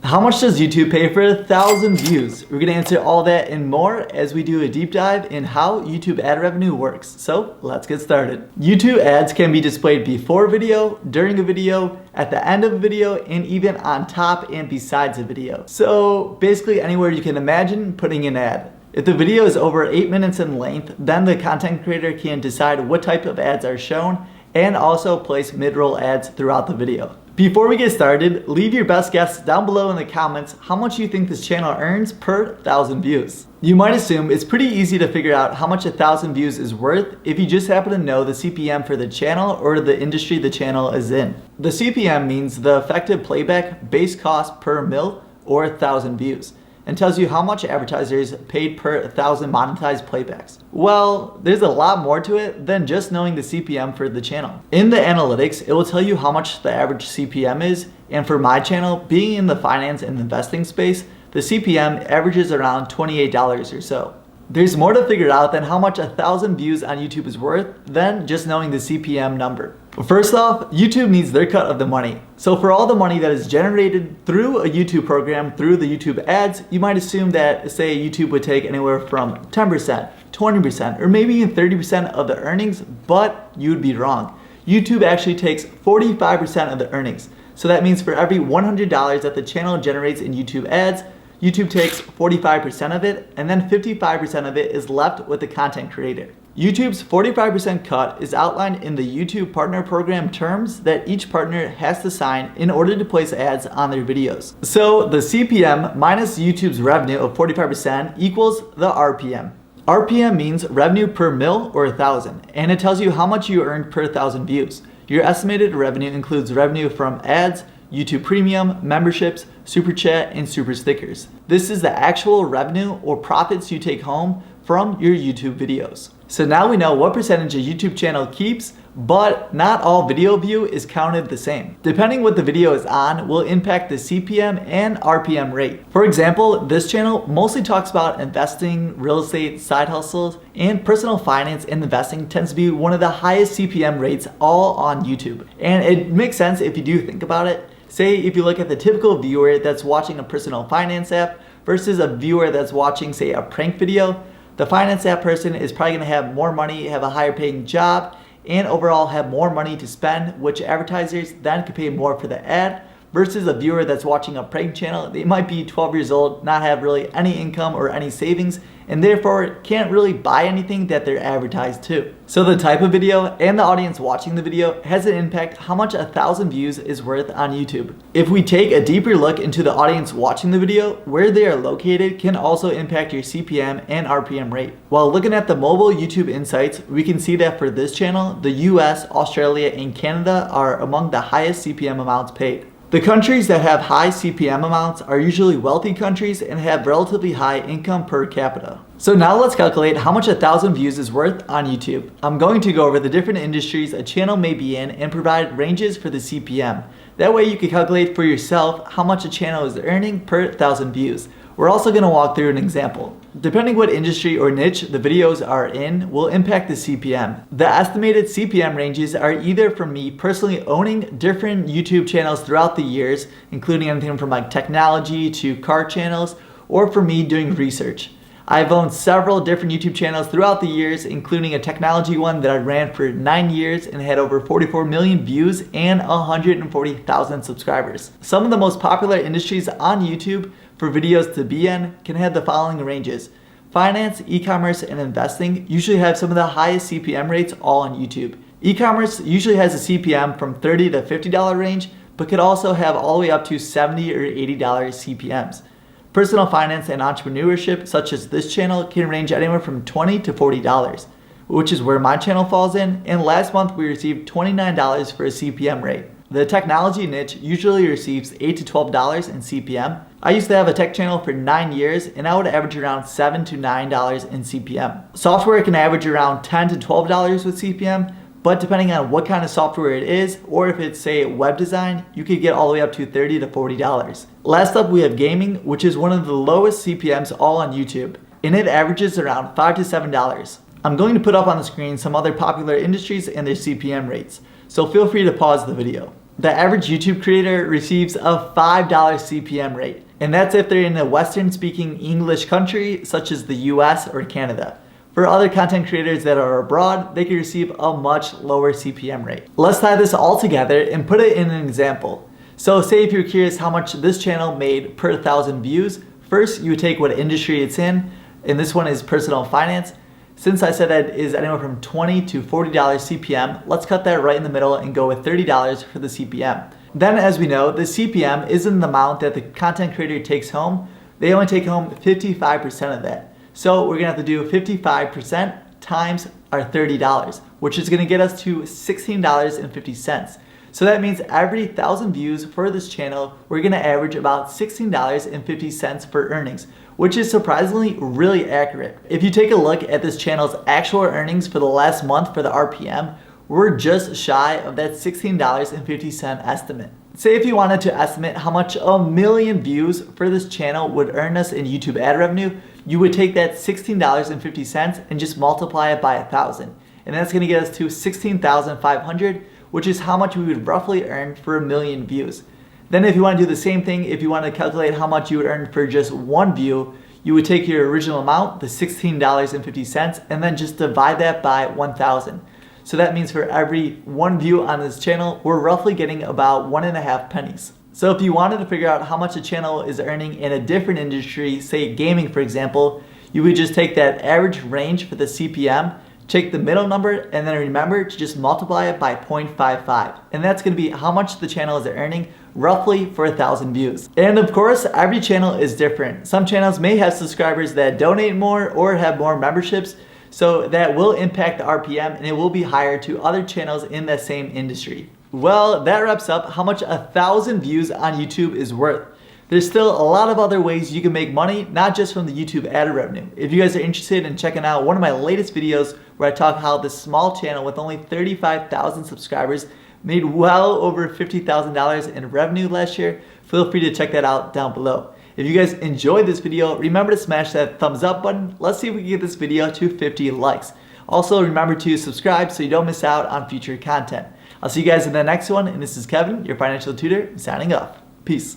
How much does YouTube pay for 1,000 views? We're gonna answer all that and more as we do a deep dive in how YouTube ad revenue works. So let's get started. YouTube ads can be displayed before a video, during a video, at the end of a video, and even on top and besides a video. So basically anywhere you can imagine putting an ad. If the video is over 8 minutes in length, then the content creator can decide what type of ads are shown and also place mid-roll ads throughout the video. Before we get started, leave your best guess down below in the comments how much you think this channel earns per 1,000 views. You might assume it's pretty easy to figure out how much 1,000 views is worth if you just happen to know the CPM for the channel or the industry the channel is in. The CPM means the effective playback based cost per mille or 1,000 views, and tells you how much advertisers paid per 1,000 monetized playbacks. Well, there's a lot more to it than just knowing the CPM for the channel. In the analytics, it will tell you how much the average CPM is, and for my channel, being in the finance and investing space, the CPM averages around $28 or so. There's more to figure out than how much 1,000 views on YouTube is worth than just knowing the CPM number. First off, YouTube needs their cut of the money. So for all the money that is generated through a YouTube program, through the YouTube ads, you might assume that, say, YouTube would take anywhere from 10%, 20%, or maybe even 30% of the earnings, but you'd be wrong. YouTube actually takes 45% of the earnings. So that means for every $100 that the channel generates in YouTube ads, YouTube takes 45% of it, and then 55% of it is left with the content creator. YouTube's 45% cut is outlined in the YouTube Partner Program terms that each partner has to sign in order to place ads on their videos. So the CPM minus YouTube's revenue of 45% equals the RPM. RPM means revenue per mille or 1,000, and it tells you how much you earned per 1,000 views. Your estimated revenue includes revenue from ads, YouTube Premium, memberships, Super Chat, and Super Stickers. This is the actual revenue or profits you take home from your YouTube videos. So now we know what percentage a YouTube channel keeps, but not all video view is counted the same. Depending what the video is on will impact the CPM and RPM rate. For example, this channel mostly talks about investing, real estate, side hustles, and personal finance and investing tends to be one of the highest CPM rates all on YouTube. And it makes sense if you do think about it. Say if you look at the typical viewer that's watching a personal finance app versus a viewer that's watching, say, a prank video, the finance app person is probably gonna have more money, have a higher paying job, and overall have more money to spend, which advertisers then could pay more for the ad, versus a viewer that's watching a prank channel. They might be 12 years old, not have really any income or any savings, and therefore can't really buy anything that they're advertised to. So the type of video and the audience watching the video has an impact how much 1,000 views is worth on YouTube. If we take a deeper look into the audience watching the video, where they are located can also impact your CPM and RPM rate. While looking at the mobile YouTube insights, we can see that for this channel, the US, Australia, and Canada are among the highest CPM amounts paid. The countries that have high CPM amounts are usually wealthy countries and have relatively high income per capita. So now let's calculate how much 1,000 views is worth on YouTube. I'm going to go over the different industries a channel may be in and provide ranges for the CPM. That way you can calculate for yourself how much a channel is earning per 1,000 views. We're also going to walk through an example. Depending what industry or niche the videos are in will impact the CPM. The estimated CPM ranges are either from me personally owning different YouTube channels throughout the years, including anything from like technology to car channels, or from me doing research. I've owned several different YouTube channels throughout the years, including a technology one that I ran for 9 years and had over 44 million views and 140,000 subscribers. Some of the most popular industries on YouTube for videos to be in can have the following ranges. Finance, e-commerce, and investing usually have some of the highest CPM rates all on YouTube. E-commerce usually has a CPM from $30 to $50 range, but could also have all the way up to $70 or $80 CPMs. Personal finance and entrepreneurship, such as this channel, can range anywhere from $20 to $40, which is where my channel falls in, and last month we received $29 for a CPM rate. The technology niche usually receives $8 to $12 in CPM. I used to have a tech channel for 9 years and I would average around $7 to $9 in CPM. Software can average around $10 to $12 with CPM, but depending on what kind of software it is, or if it's, say, web design, you could get all the way up to $30 to $40. Last up, we have gaming, which is one of the lowest CPMs all on YouTube, and it averages around $5 to $7. I'm going to put up on the screen some other popular industries and their CPM rates, so feel free to pause the video. The average YouTube creator receives a $5 CPM rate, and that's if they're in a Western speaking English country such as the US or Canada. For other content creators that are abroad, they can receive a much lower CPM rate. Let's tie this all together and put it in an example. So say if you're curious how much this channel made per 1,000 views, first you would take what industry it's in, and this one is personal finance. Since I said that is anywhere from $20 to $40 CPM, let's cut that right in the middle and go with $30 for the CPM. Then as we know, the CPM isn't the amount that the content creator takes home. They only take home 55% of that. So we're gonna have to do 55% times our $30, which is gonna get us to $16.50. So that means every 1,000 views for this channel, we're gonna average about $16.50 for earnings, which is surprisingly really accurate. If you take a look at this channel's actual earnings for the last month for the RPM, we're just shy of that $16.50 estimate. Say if you wanted to estimate how much a million views for this channel would earn us in YouTube ad revenue, you would take that $16.50 and just multiply it by 1,000. And that's gonna get us to 16,500, which is how much we would roughly earn for a million views. Then if you want to do the same thing, if you want to calculate how much you would earn for just one view, you would take your original amount, the $16.50, and then just divide that by 1,000. So that means for every one view on this channel, we're roughly getting about 1.5 pennies. So if you wanted to figure out how much a channel is earning in a different industry, say gaming for example, you would just take that average range for the CPM, take the middle number, and then remember to just multiply it by 0.55. And that's gonna be how much the channel is earning roughly for 1,000 views. And of course, every channel is different. Some channels may have subscribers that donate more or have more memberships, so that will impact the RPM and it will be higher to other channels in the same industry. Well, that wraps up how much 1,000 views on YouTube is worth. There's still a lot of other ways you can make money, not just from the YouTube ad revenue. If you guys are interested in checking out one of my latest videos where I talk how this small channel with only 35,000 subscribers made well over $50,000 in revenue last year, feel free to check that out down below. If you guys enjoyed this video, remember to smash that thumbs up button. Let's see if we can get this video to 50 likes. Also, remember to subscribe so you don't miss out on future content. I'll see you guys in the next one, and this is Kevin, your financial tutor, signing off. Peace.